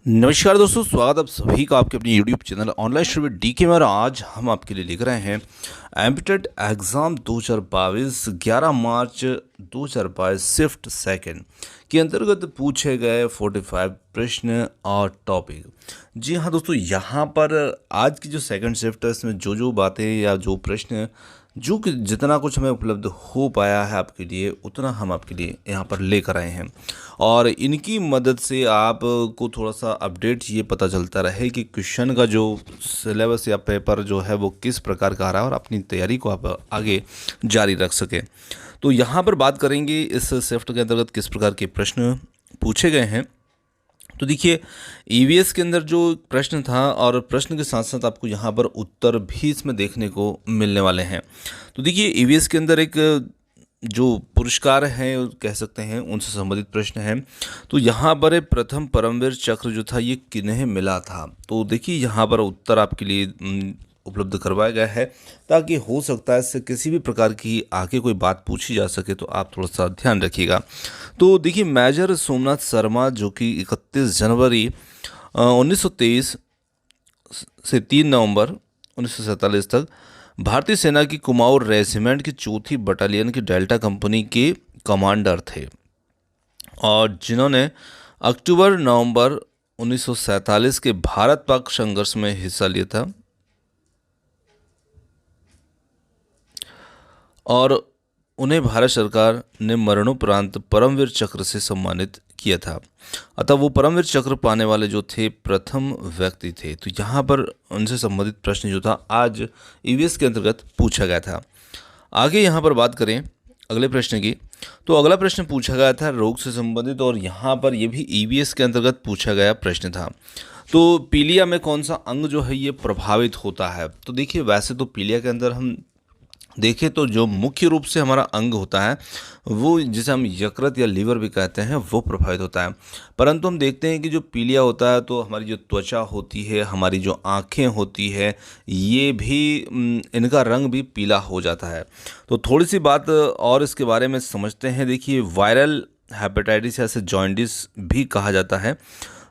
नमस्कार दोस्तों, स्वागत आप सभी का आपके अपने YouTube channel online study with DK में। और आज हम आपके लिए लिख रहे हैं एमपीटेट एग्ज़ाम 2022 11 मार्च 2022 शिफ्ट सेकंड के अंतर्गत पूछे गए 45 प्रश्न और टॉपिक। जी हाँ दोस्तों, यहाँ पर आज की जो सेकंड शिफ्ट है इसमें जो बातें या जो प्रश्न जो कि जितना कुछ हमें उपलब्ध हो पाया है आपके लिए उतना हम आपके लिए यहाँ पर लेकर आए हैं। और इनकी मदद से आपको थोड़ा सा अपडेट ये पता चलता रहे कि क्वेश्चन का जो सिलेबस या पेपर जो है वो किस प्रकार का आ रहा है और अपनी तैयारी को आप आगे जारी रख सकें। तो यहाँ पर बात करेंगे इस शिफ्ट के अंतर्गत किस प्रकार के प्रश्न पूछे गए हैं। तो देखिए, ईवीएस के अंदर जो प्रश्न था और प्रश्न के साथ साथ आपको यहाँ पर उत्तर भी इसमें देखने को मिलने वाले हैं। तो देखिए, ईवीएस के अंदर एक जो पुरस्कार हैं कह सकते हैं उनसे संबंधित प्रश्न हैं। तो यहाँ पर प्रथम परमवीर चक्र जो था ये किन्हें मिला था। तो देखिए, यहाँ पर उत्तर आपके लिए उपलब्ध करवाया गया है ताकि हो सकता है इससे किसी भी प्रकार की आगे कोई बात पूछी जा सके, तो आप थोड़ा सा ध्यान रखिएगा। तो देखिए, मेजर सोमनाथ शर्मा जो कि 31 जनवरी 1923 से 3 नवंबर 1947 तक भारतीय सेना की कुमाऊं रेजिमेंट की 4थी बटालियन की डेल्टा कंपनी के कमांडर थे और जिन्होंने अक्टूबर नवंबर 1947 के भारत पाक संघर्ष में हिस्सा लिया था और उन्हें भारत सरकार ने मरणोपरांत परमवीर चक्र से सम्मानित किया था। अतः वो परमवीर चक्र पाने वाले जो थे प्रथम व्यक्ति थे। तो यहाँ पर उनसे संबंधित प्रश्न जो था आज ईवीएस के अंतर्गत पूछा गया था। आगे यहाँ पर बात करें अगले प्रश्न की, तो अगला प्रश्न पूछा गया था रोग से संबंधित और यहाँ पर ये भी ईवीएस के अंतर्गत पूछा गया प्रश्न था। तो पीलिया में कौन सा अंग जो है ये प्रभावित होता है। तो देखिए, वैसे तो पीलिया के अंदर हम देखें तो जो मुख्य रूप से हमारा अंग होता है वो जिसे हम यकृत या लीवर भी कहते हैं वो प्रभावित होता है। परंतु हम देखते हैं कि जो पीलिया होता है तो हमारी जो त्वचा होती है, हमारी जो आँखें होती है, ये भी इनका रंग भी पीला हो जाता है। तो थोड़ी सी बात और इसके बारे में समझते हैं। देखिए, वायरल हेपेटाइटिस या इसे जॉन्डिस भी कहा जाता है।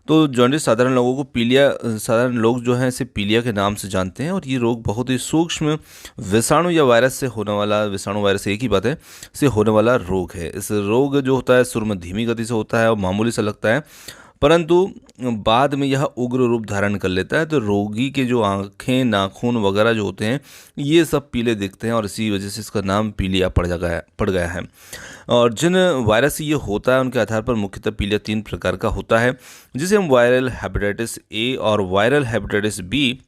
तो जॉन्डिस साधारण लोगों को साधारण लोग जो हैं इसे पीलिया के नाम से जानते हैं और ये रोग बहुत ही सूक्ष्म विषाणु या वायरस से होने वाला, विषाणु वायरस एक ही बात है, से होने वाला रोग है। इस रोग जो होता है शुरू में धीमी गति से होता है और मामूली सा लगता है, परंतु बाद में यह उग्र रूप धारण कर लेता है। तो रोगी के जो आँखें, नाखून वगैरह जो होते हैं ये सब पीले दिखते हैं और इसी वजह से इसका नाम पीलिया पड़ गया है। और जिन वायरस से ये होता है उनके आधार पर मुख्यतः पीलिया 3 प्रकार का होता है, जिसे हम वायरल हेपेटाइटिस ए और वायरल हेपेटाइटिस बी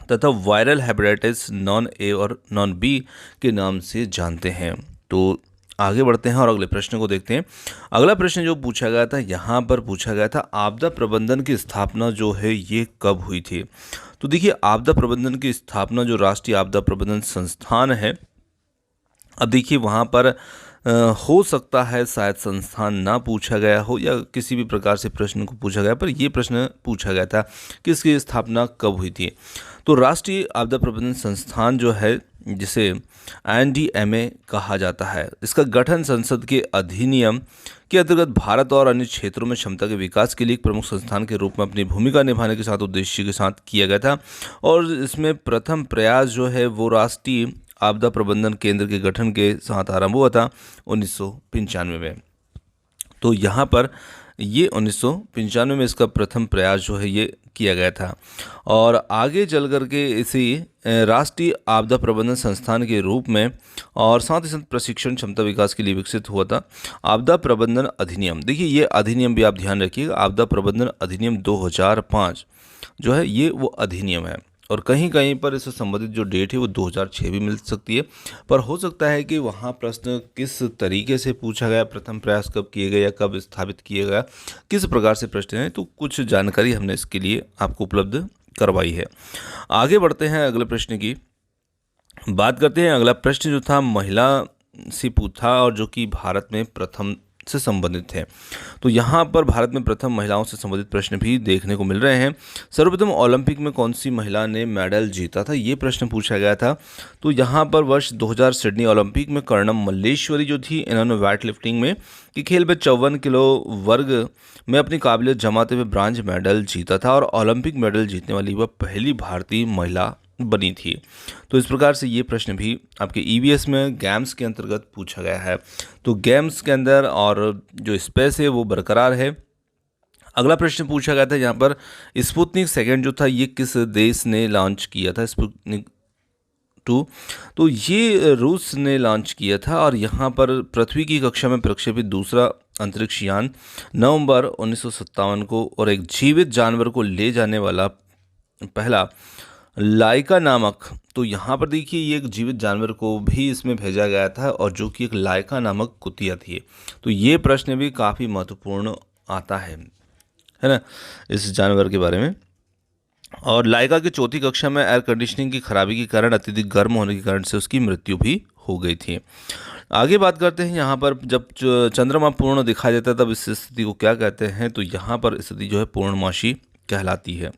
तथा वायरल हेपेटाइटिस नॉन ए और नॉन बी के नाम से जानते हैं। तो आगे बढ़ते हैं और अगले प्रश्न को देखते हैं। अगला प्रश्न जो पूछा गया था, यहाँ पर पूछा गया था आपदा प्रबंधन की स्थापना जो है ये कब हुई थी। तो देखिए, आपदा प्रबंधन की स्थापना जो राष्ट्रीय आपदा प्रबंधन संस्थान है, अब देखिए वहाँ पर हो सकता है शायद संस्थान ना पूछा गया हो या किसी भी प्रकार से प्रश्न को पूछा गया, पर ये प्रश्न पूछा गया था कि इसकी स्थापना कब हुई थी। तो राष्ट्रीय आपदा प्रबंधन संस्थान जो है जिसे एनडीएमए कहा जाता है, इसका गठन संसद के अधिनियम के अंतर्गत भारत और अन्य क्षेत्रों में क्षमता के विकास के लिए एक प्रमुख संस्थान के रूप में अपनी भूमिका निभाने के साथ उद्देश्य के साथ किया गया था। और इसमें प्रथम प्रयास जो है वो राष्ट्रीय आपदा प्रबंधन केंद्र के गठन के साथ आरंभ हुआ था 1995 में। तो यहाँ पर ये 1995 में इसका प्रथम प्रयास जो है ये किया गया था और आगे चल करके इसी राष्ट्रीय आपदा प्रबंधन संस्थान के रूप में और साथ ही साथ प्रशिक्षण क्षमता विकास के लिए विकसित हुआ था आपदा प्रबंधन अधिनियम। देखिए, ये अधिनियम भी आप ध्यान रखिएगा, आपदा प्रबंधन अधिनियम 2005 जो है ये वो अधिनियम है और कहीं कहीं पर इससे संबंधित जो डेट है वो 2006 भी मिल सकती है। पर हो सकता है कि वहाँ प्रश्न किस तरीके से पूछा गया, प्रथम प्रयास कब किए गए या कब स्थापित किया गया, किस प्रकार से प्रश्न है, तो कुछ जानकारी हमने इसके लिए आपको उपलब्ध करवाई है। आगे बढ़ते हैं अगले प्रश्न की बात करते हैं। अगला प्रश्न जो था महिला से पूछा और जो कि भारत में प्रथम से संबंधित है। तो यहाँ पर भारत में प्रथम महिलाओं से संबंधित प्रश्न भी देखने को मिल रहे हैं। सर्वप्रथम ओलंपिक में कौन सी महिला ने मेडल जीता था, ये प्रश्न पूछा गया था। तो यहाँ पर वर्ष 2000 सिडनी ओलंपिक में कर्णम मल्लेश्वरी जो थी, इन्होंने वेट लिफ्टिंग में कि खेल में 54 किलो वर्ग में अपनी काबिलियत जमाते हुए ब्रांज मेडल जीता था और ओलंपिक मेडल जीतने वाली वह पहली भारतीय महिला बनी थी। तो इस प्रकार से ये प्रश्न भी आपके ईवीएस में गेम्स के अंतर्गत पूछा गया है। तो गेम्स के अंदर और जो स्पेस है वो बरकरार है। अगला प्रश्न पूछा गया था यहाँ पर, स्पुतनिक सेकेंड जो था ये किस देश ने लॉन्च किया था, स्पुतनिक 2। तो ये रूस ने लॉन्च किया था और यहाँ पर पृथ्वी की कक्षा में प्रक्षेपित दूसरा अंतरिक्ष यान नवंबर 1957 को और एक जीवित जानवर को ले जाने वाला पहला लाइका नामक, तो यहाँ पर देखिए ये एक जीवित जानवर को भी इसमें भेजा गया था और जो कि एक लाइका नामक कुतिया थी। तो ये प्रश्न भी काफ़ी महत्वपूर्ण आता है ना, इस जानवर के बारे में। और लाइका की चौथी कक्षा में एयर कंडीशनिंग की खराबी के कारण अत्यधिक गर्म होने के कारण से उसकी मृत्यु भी हो गई थी। आगे बात करते हैं यहाँ पर, जब चंद्रमा पूर्ण दिखाई देता है तब इस स्थिति को क्या कहते हैं, तो यहाँ पर स्थिति जो है पूर्णमासी कहलाती है।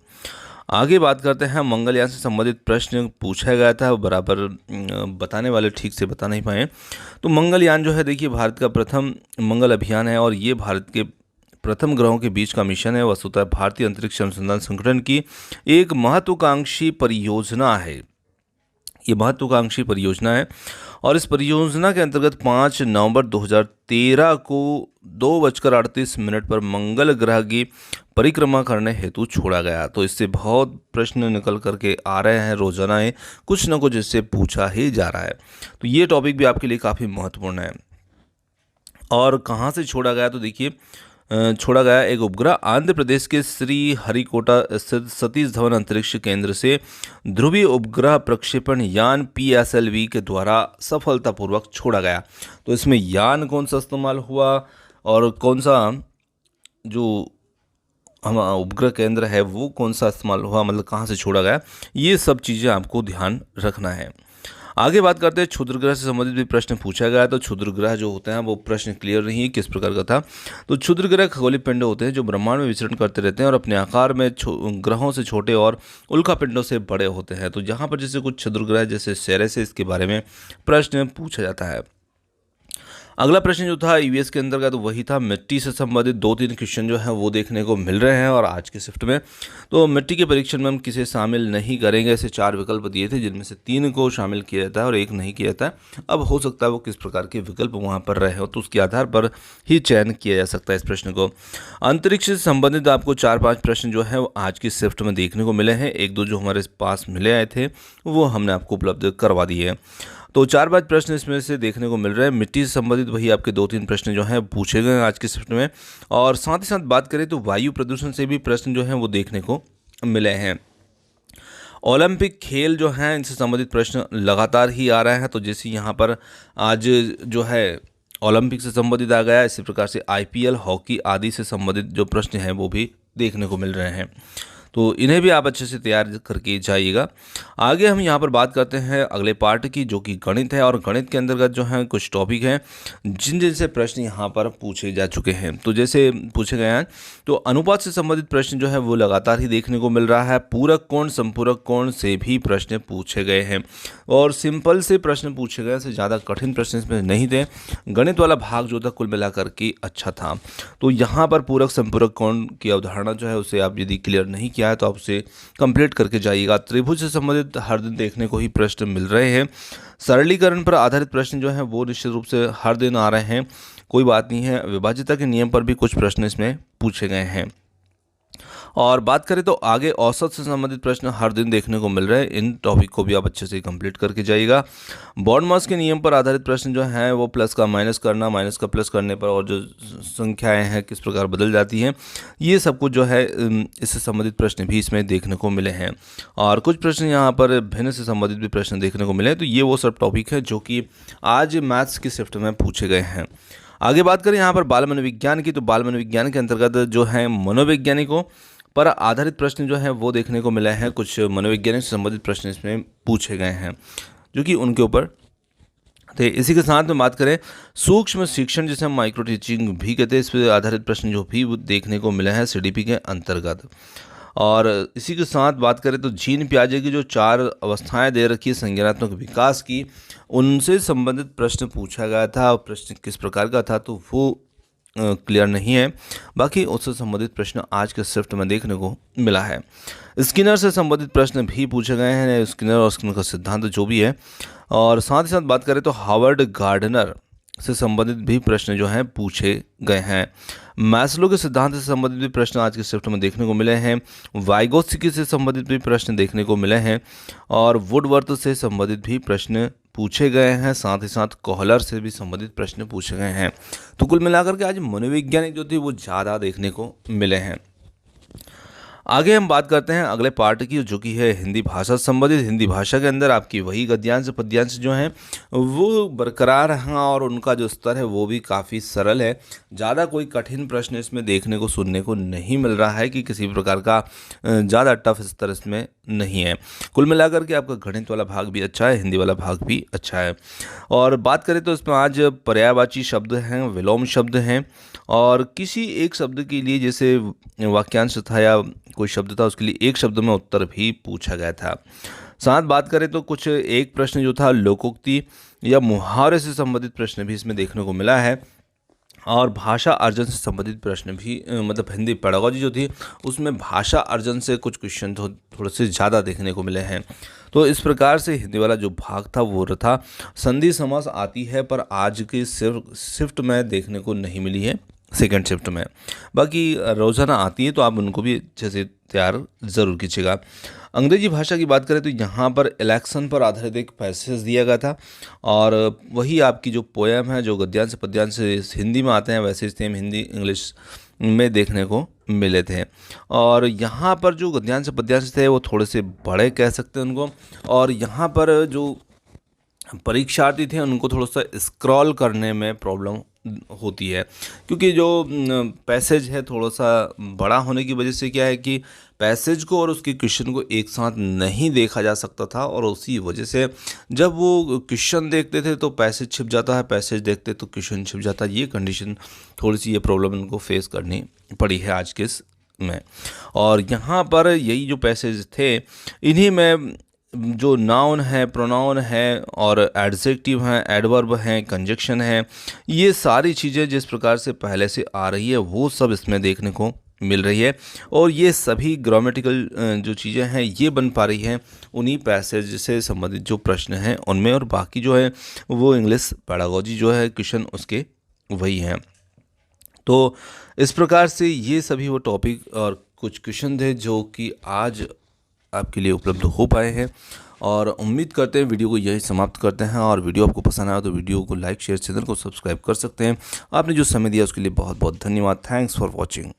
आगे बात करते हैं, मंगलयान से संबंधित प्रश्न पूछा गया था, बराबर बताने वाले ठीक से बता नहीं पाए। तो मंगलयान जो है देखिए भारत का प्रथम मंगल अभियान है और ये भारत के प्रथम ग्रहों के बीच का मिशन है। वस्तुतः भारतीय अंतरिक्ष अनुसंधान संगठन की एक महत्वाकांक्षी परियोजना है। ये महत्वाकांक्षी परियोजना है और इस परियोजना के अंतर्गत 5 नवंबर 2013 को 2:38 पर मंगल ग्रह की परिक्रमा करने हेतु छोड़ा गया। तो इससे बहुत प्रश्न निकल करके आ रहे हैं, रोजाना है कुछ न कुछ इससे पूछा ही जा रहा है। तो ये टॉपिक भी आपके लिए काफ़ी महत्वपूर्ण है। और कहाँ से छोड़ा गया, तो देखिए छोड़ा गया एक उपग्रह आंध्र प्रदेश के श्री हरिकोटा स्थित सतीश धवन अंतरिक्ष केंद्र से ध्रुवीय उपग्रह प्रक्षेपण यान PSLV के द्वारा सफलतापूर्वक छोड़ा गया। तो इसमें यान कौन सा इस्तेमाल हुआ और कौन सा जो हम उपग्रह केंद्र है वो कौन सा इस्तेमाल हुआ, मतलब कहाँ से छोड़ा गया, ये सब चीज़ें आपको ध्यान रखना है। आगे बात करते हैं, क्षुद्र ग्रह से संबंधित भी प्रश्न पूछा गया। तो क्षुद्र ग्रह जो होते हैं वो प्रश्न क्लियर नहीं है किस प्रकार का था। तो क्षुद्र ग्रह खगोलीय पिंड होते हैं जो ब्रह्मांड में विचरण करते रहते हैं और अपने आकार में ग्रहों से छोटे और उल्का पिंडों से बड़े होते हैं। तो यहाँ पर जैसे कुछ क्षुद्र ग्रह जैसे सेरेस है, इसके बारे में प्रश्न पूछा जाता है। अगला प्रश्न जो था ईवीएस के अंदर का, तो वही था मिट्टी से संबंधित 2-3 क्वेश्चन जो है वो देखने को मिल रहे हैं। और आज के शिफ्ट में तो मिट्टी के परीक्षण में हम किसे शामिल नहीं करेंगे, ऐसे 4 विकल्प दिए थे जिनमें से 3 को शामिल किया जाता है और 1 नहीं किया जाता है। अब हो सकता है वो किस प्रकार के विकल्प वहाँ पर रहे हो, तो उसके आधार पर ही चयन किया जा सकता है इस प्रश्न को। अंतरिक्ष से संबंधित आपको 4-5 प्रश्न जो है वो आज की शिफ्ट में देखने को मिले हैं। 1-2 जो हमारे पास मिले आए थे वो हमने आपको उपलब्ध करवा दिए हैं। तो 4-5 प्रश्न इसमें से देखने को मिल रहे हैं। मिट्टी से संबंधित वही आपके 2-3 प्रश्न जो हैं पूछे गए आज के शिफ्ट में। और साथ ही साथ बात करें तो वायु प्रदूषण से भी प्रश्न जो हैं वो देखने को मिले हैं। ओलंपिक खेल जो हैं इनसे संबंधित प्रश्न लगातार ही आ रहे हैं। तो जैसे यहाँ पर आज जो है ओलंपिक से संबंधित आ गया, इसी प्रकार से IPL, हॉकी आदि से संबंधित जो प्रश्न हैं वो भी देखने को मिल रहे हैं। तो इन्हें भी आप अच्छे से तैयार करके जाइएगा। आगे हम यहाँ पर बात करते हैं अगले पार्ट की, जो कि गणित है। और गणित के अंतर्गत जो है कुछ टॉपिक हैं जिनसे प्रश्न यहाँ पर पूछे जा चुके हैं। तो जैसे पूछे गए हैं, तो अनुपात से संबंधित प्रश्न जो है वो लगातार ही देखने को मिल रहा है। पूरक कोण, संपूरक कोण से भी प्रश्न पूछे गए हैं और सिंपल से प्रश्न पूछे गए, से ज़्यादा कठिन प्रश्न इसमें नहीं थे। गणित वाला भाग जो था कुल मिलाकर के अच्छा था। तो यहाँ पर पूरक संपूरक कोण की अवधारणा जो है उसे आप यदि क्लियर नहीं किया है तो आप उसे कंप्लीट करके जाइएगा। त्रिभुज से संबंधित हर दिन देखने को ही प्रश्न मिल रहे हैं। सरलीकरण पर आधारित प्रश्न जो है वो निश्चित रूप से हर दिन आ रहे हैं, कोई बात नहीं है। विभाज्यता के नियम पर भी कुछ प्रश्न इसमें पूछे गए हैं। और बात करें तो आगे औसत से संबंधित प्रश्न हर दिन देखने को मिल रहे हैं। इन टॉपिक को भी आप अच्छे से कंप्लीट करके जाइएगा। बॉन्ड मास के नियम पर आधारित प्रश्न जो हैं वो प्लस का माइनस करना, माइनस का प्लस करने पर और जो संख्याएं हैं किस प्रकार बदल जाती हैं, ये सब कुछ जो है इससे संबंधित प्रश्न भी इसमें देखने को मिले हैं। और कुछ प्रश्न यहाँ पर भिन्न से संबंधित भी प्रश्न देखने को मिले हैं। तो ये वो सब टॉपिक है जो कि आज मैथ्स की शिफ्ट में पूछे गए हैं। आगे बात करें यहाँ पर बाल मनोविज्ञान की, तो बाल मनोविज्ञान के अंतर्गत जो है मनोवैज्ञानिकों पर आधारित प्रश्न जो है वो देखने को मिले हैं। कुछ मनोवैज्ञानिक से संबंधित प्रश्न इसमें पूछे गए हैं जो कि उनके ऊपर तो इसी के साथ में बात करें सूक्ष्म शिक्षण, जिसे हम माइक्रो टीचिंग भी कहते हैं, इस पर आधारित प्रश्न जो भी वो देखने को मिले हैं सीडीपी के अंतर्गत। और इसी के साथ बात करें तो जीन पियाजे की जो 4 अवस्थाएं दे रखी है संज्ञानात्मक विकास की, उनसे संबंधित प्रश्न पूछा गया था। और प्रश्न किस प्रकार का था तो वो क्लियर नहीं है। बाकी उससे संबंधित प्रश्न आज के शिफ्ट में देखने को मिला है। स्किनर से संबंधित प्रश्न भी पूछे गए हैं, स्किनर और स्किनर का सिद्धांत जो भी है। और साथ ही साथ बात करें तो हार्वर्ड गार्डनर से संबंधित भी प्रश्न जो हैं पूछे गए हैं। मैस्लो के सिद्धांत से संबंधित भी प्रश्न आज के शिफ्ट में देखने को मिले हैं। वाइगोत्स्की से संबंधित भी प्रश्न देखने को मिले हैं और वुडवर्थ से संबंधित भी प्रश्न पूछे गए हैं। साथ ही साथ कोहलर से भी संबंधित प्रश्न पूछे गए हैं। तो कुल मिलाकर के आज मनोवैज्ञानिक जो थे वो ज़्यादा देखने को मिले हैं। आगे हम बात करते हैं अगले पार्ट की, जो कि है हिंदी भाषा से संबंधित। हिंदी भाषा के अंदर आपकी वही गद्यांश पद्यांश जो हैं वो बरकरार हैं और उनका जो स्तर है वो भी काफ़ी सरल है। ज़्यादा कोई कठिन प्रश्न इसमें देखने को सुनने को नहीं मिल रहा है कि किसी प्रकार का ज़्यादा टफ स्तर इसमें नहीं है। कुल मिलाकर के आपका गणित वाला भाग भी अच्छा है, हिंदी वाला भाग भी अच्छा है। और बात करें तो इसमें आज पर्यायवाची शब्द हैं, विलोम शब्द हैं, और किसी एक शब्द के लिए जैसे वाक्यांश था या कोई शब्द था उसके लिए एक शब्द में उत्तर भी पूछा गया था। साथ बात करें तो कुछ एक प्रश्न जो था लोकोक्ति या मुहावरे से संबंधित प्रश्न भी इसमें देखने को मिला है। और भाषा अर्जन से संबंधित प्रश्न भी मतलब हिंदी पेडागोजी जो थी उसमें भाषा अर्जन से कुछ क्वेश्चन थोड़े से ज़्यादा देखने को मिले हैं। तो इस प्रकार से हिंदी वाला जो भाग था वो था। संधि समास आती है पर आज की शिफ्ट में देखने को नहीं मिली है, सेकंड शिफ्ट में। बाकी रोज़ाना आती है तो आप उनको भी अच्छे से तैयार ज़रूर कीजिएगा। अंग्रेजी भाषा की बात करें तो यहाँ पर इलेक्शन पर आधारित एक पैसेज दिया गया था और वही आपकी जो पोएम है, जो गद्यांश पद्यांश हिंदी में आते हैं वैसे सेम हिंदी इंग्लिश में देखने को मिले थे। और यहाँ पर जो गद्यांश पद्यांश थे वो थोड़े से बड़े कह सकते हैं उनको, और यहाँ पर जो परीक्षार्थी थे उनको थोड़ा सा स्क्रॉल करने में प्रॉब्लम होती है, क्योंकि जो पैसेज है थोड़ा सा बड़ा होने की वजह से क्या है कि पैसेज को और उसके क्वेश्चन को एक साथ नहीं देखा जा सकता था, और उसी वजह से जब वो क्वेश्चन देखते थे तो पैसेज छिप जाता है, पैसेज देखते तो क्वेश्चन छिप जाता है। ये कंडीशन थोड़ी सी, ये प्रॉब्लम इनको फेस करनी पड़ी है आज के में। और यहाँ पर यही जो पैसेज थे इन्हीं में जो नाउन है, प्रोनाउन है और एडजेक्टिव हैं, एडवर्ब हैं, कंजक्शन है, ये सारी चीज़ें जिस प्रकार से पहले से आ रही है वो सब इसमें देखने को मिल रही है। और ये सभी ग्रामेटिकल जो चीज़ें हैं ये बन पा रही हैं उन्हीं पैसेज से संबंधित जो प्रश्न हैं उनमें, और बाकी जो है वो इंग्लिश पेडागोजी जो है क्वेश्चन उसके वही हैं। तो इस प्रकार से ये सभी वो टॉपिक और कुछ क्वेश्चन थे जो कि आज आपके लिए उपलब्ध हो पाए हैं। और उम्मीद करते हैं वीडियो को यही समाप्त करते हैं। और वीडियो आपको पसंद आया तो वीडियो को लाइक शेयर, चैनल को सब्सक्राइब कर सकते हैं। आपने जो समय दिया उसके लिए बहुत बहुत धन्यवाद। Thanks for watching.